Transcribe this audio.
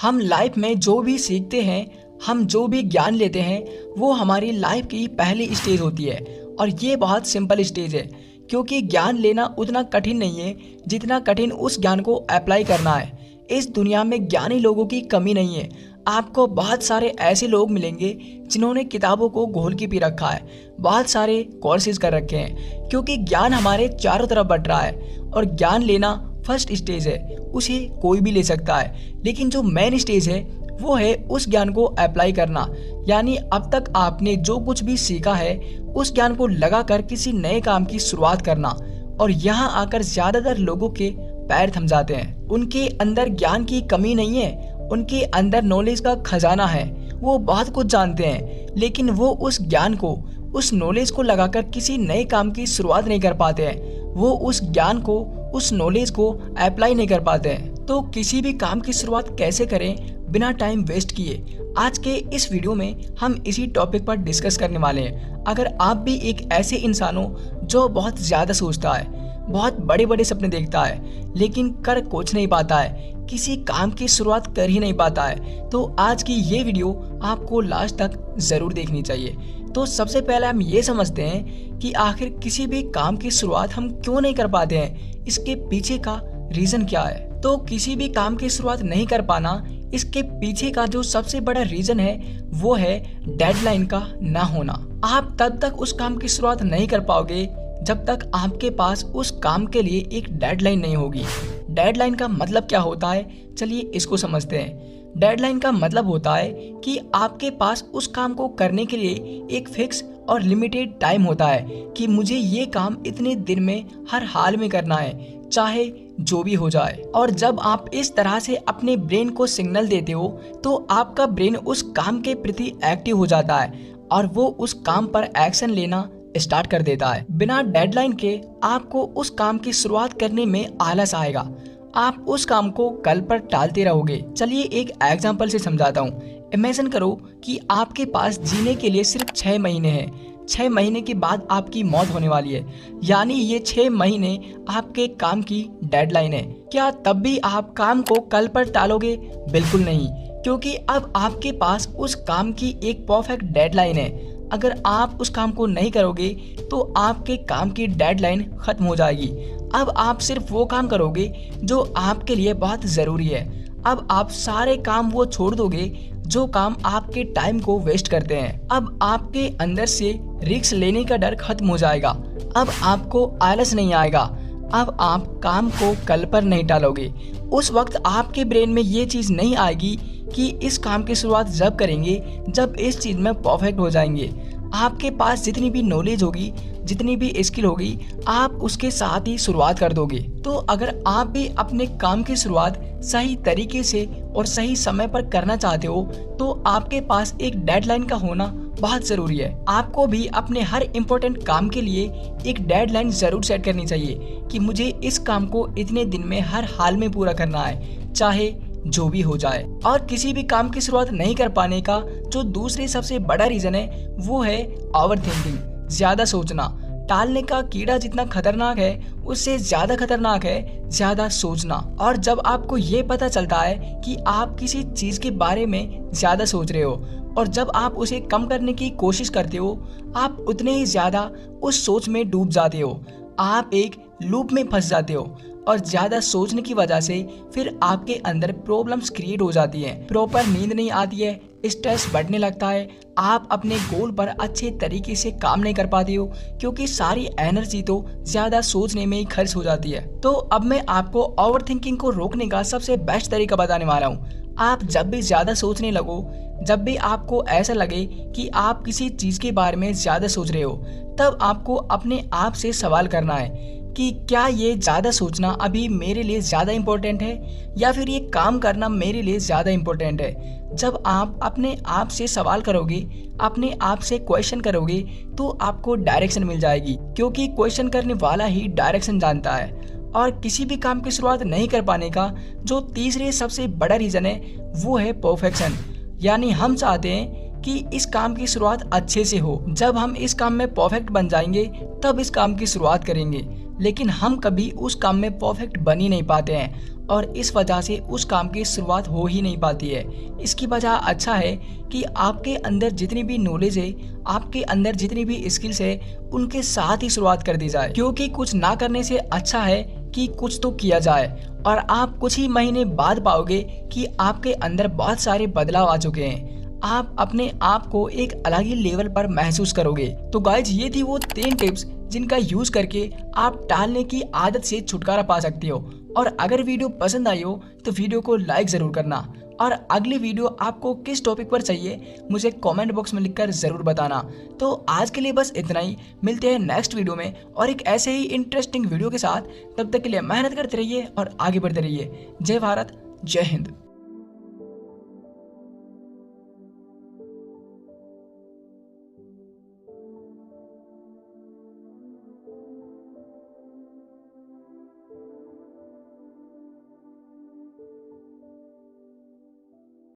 हम लाइफ में जो भी सीखते हैं, हम जो भी ज्ञान लेते हैं, वो हमारी लाइफ की पहली स्टेज होती है। और ये बहुत सिंपल स्टेज है, क्योंकि ज्ञान लेना उतना कठिन नहीं है जितना कठिन उस ज्ञान को अप्लाई करना है। इस दुनिया में ज्ञानी लोगों की कमी नहीं है। आपको बहुत सारे ऐसे लोग मिलेंगे जिन्होंने किताबों को घोल के पी रखा है, बहुत सारे कोर्सेज कर रखे हैं, क्योंकि ज्ञान हमारे चारों तरफ बट रहा है। और ज्ञान लेना फर्स्ट स्टेज है, उसे कोई भी ले सकता है। लेकिन जो मेन स्टेज है वो है उस ज्ञान को अप्लाई करना। यानी अब तक आपने जो कुछ भी सीखा है उस ज्ञान को लगाकर किसी नए काम की शुरुआत करना। और यहाँ आकर ज्यादातर लोगों के पैर थम जाते हैं। उनके अंदर ज्ञान की कमी नहीं है, उनके अंदर नॉलेज का खजाना है। वो बहुत कुछ जानते हैं, लेकिन वो उस ज्ञान को, उस नॉलेज को लगाकर किसी नए काम की शुरुआत नहीं कर पाते हैं। वो उस ज्ञान को, उस नॉलेज को अप्लाई नहीं कर पाते हैं। तो किसी भी काम की शुरुआत कैसे करें बिना टाइम वेस्ट किए, आज के इस वीडियो में हम इसी टॉपिक पर डिस्कस करने वाले हैं। अगर आप भी एक ऐसे इंसान हो जो बहुत ज़्यादा सोचता है, बहुत बड़े बड़े सपने देखता है, लेकिन कर कुछ नहीं पाता है, किसी काम की शुरुआत कर ही नहीं पाता है, तो आज की ये वीडियो आपको लास्ट तक ज़रूर देखनी चाहिए। तो सबसे पहले हम ये समझते हैं कि आखिर किसी भी काम की शुरुआत हम क्यों नहीं कर पाते हैं, इसके पीछे का रीज़न क्या है। तो किसी भी काम की शुरुआत नहीं कर पाना, इसके पीछे का जो सबसे बड़ा रीज़न है वो है डेडलाइन का ना होना। आप तब तक उस काम की शुरुआत नहीं कर पाओगे जब तक आपके पास उस काम के लिए एक डेडलाइन नहीं होगी। डेडलाइन का मतलब क्या होता है, चलिए इसको समझते हैं। डेडलाइन का मतलब होता है कि आपके पास उस काम को करने के लिए एक फिक्स और लिमिटेड टाइम होता है कि मुझे ये काम इतने दिन में हर हाल में करना है, चाहे जो भी हो जाए। और जब आप इस तरह से अपने ब्रेन को सिग्नल देते हो तो आपका ब्रेन उस काम के प्रति एक्टिव हो जाता है और वो उस काम पर एक्शन लेना स्टार्ट कर देता है। बिना डेडलाइन के आपको उस काम की शुरुआत करने में आलस आएगा, आप उस काम को कल पर टालते रहोगे। चलिए एक एग्जांपल से समझाता हूँ। इमेजिन करो कि आपके पास जीने के लिए सिर्फ 6 महीने हैं। 6 महीने के बाद आपकी मौत होने वाली है, यानी ये 6 महीने आपके काम की डेडलाइन है। क्या तब भी आप काम को कल पर टालोगे? बिल्कुल नहीं, क्योंकि अब आपके पास उस काम की एक परफेक्ट डेडलाइन है। अगर आप उस काम को नहीं करोगे तो आपके काम की डेडलाइन खत्म हो जाएगी। अब आप सिर्फ वो काम करोगे जो आपके लिए बहुत ज़रूरी है। अब आप सारे काम वो छोड़ दोगे जो काम आपके टाइम को वेस्ट करते हैं। अब आपके अंदर से रिस्क लेने का डर खत्म हो जाएगा। अब आपको आलस नहीं आएगा। अब आप काम को कल पर नहीं टालोगे। उस वक्त आपके ब्रेन में ये चीज़ नहीं आएगी कि इस काम की शुरुआत जब करेंगे जब इस चीज़ में परफेक्ट हो जाएंगे। आपके पास जितनी भी नॉलेज होगी, जितनी भी स्किल होगी, आप उसके साथ ही शुरुआत कर दोगे। तो अगर आप भी अपने काम की शुरुआत सही तरीके से और सही समय पर करना चाहते हो तो आपके पास एक डेडलाइन का होना बहुत ज़रूरी है। आपको भी अपने हर इम्पोर्टेंट काम के लिए एक डेडलाइन ज़रूर सेट करनी चाहिए कि मुझे इस काम को इतने दिन में हर हाल में पूरा करना है, चाहे जो भी हो जाए। और किसी भी काम की शुरुआत नहीं कर पाने का जो दूसरे सबसे बड़ा रीज़न है वो है ओवर थिंकिंग, ज़्यादा सोचना। टालने का कीड़ा जितना खतरनाक है उससे ज़्यादा खतरनाक है ज़्यादा सोचना। और जब आपको ये पता चलता है कि आप किसी चीज़ के बारे में ज़्यादा सोच रहे हो और जब आप उसे कम करने की कोशिश करते हो, आप उतने ही ज़्यादा उस सोच में डूब जाते हो। आप एक लूप में फंस जाते हो और ज़्यादा सोचने की वजह से फिर आपके अंदर प्रॉब्लम्स क्रिएट हो जाती हैं। प्रॉपर नींद नहीं आती है, स्ट्रेस बढ़ने लगता है, आप अपने गोल पर अच्छे तरीके से काम नहीं कर पाते हो, क्योंकि सारी एनर्जी तो ज़्यादा सोचने में ही खर्च हो जाती है। तो अब मैं आपको ओवर थिंकिंग को रोकने का सबसे बेस्ट तरीका बताने वाला हूँ। आप जब भी ज़्यादा सोचने लगो, जब भी आपको ऐसा लगे कि आप किसी चीज़ के बारे में ज़्यादा सोच रहे हो, तब आपको अपने आप से सवाल करना है कि क्या ये ज़्यादा सोचना अभी मेरे लिए ज़्यादा इम्पोर्टेंट है या फिर ये काम करना मेरे लिए ज़्यादा इम्पोर्टेंट है। जब आप अपने आप से सवाल करोगे, अपने आप से क्वेश्चन करोगे, तो आपको डायरेक्शन मिल जाएगी, क्योंकि क्वेश्चन करने वाला ही डायरेक्शन जानता है। और किसी भी काम की शुरुआत नहीं कर पाने का जो तीसरे सबसे बड़ा रीज़न है वो है परफेक्शन। यानी हम चाहते हैं कि इस काम की शुरुआत अच्छे से हो। जब हम इस काम में परफेक्ट बन जाएंगे तब इस काम की शुरुआत करेंगे, लेकिन हम कभी उस काम में परफेक्ट बन ही नहीं पाते हैं और इस वजह से उस काम की शुरुआत हो ही नहीं पाती है। इसकी वजह अच्छा है कि आपके अंदर जितनी भी नॉलेज है, आपके अंदर जितनी भी स्किल्स है, उनके साथ ही शुरुआत कर दी जाए, क्योंकि कुछ ना करने से अच्छा है कि कुछ तो किया जाए। और आप कुछ ही महीने बाद पाओगे कि आपके अंदर बहुत सारे बदलाव आ चुके हैं। आप अपने आप को एक अलग ही लेवल पर महसूस करोगे। तो गाइज, ये थी वो 3 टिप्स जिनका यूज करके आप टालने की आदत से छुटकारा पा सकते हो। और अगर वीडियो पसंद आई हो तो वीडियो को लाइक जरूर करना, और अगली वीडियो आपको किस टॉपिक पर चाहिए मुझे कमेंट बॉक्स में लिखकर जरूर बताना। तो आज के लिए बस इतना ही, मिलते हैं नेक्स्ट वीडियो में और एक ऐसे ही इंटरेस्टिंग वीडियो के साथ। तब तक के लिए मेहनत करते रहिए और आगे बढ़ते रहिए। जय भारत, जय हिंद।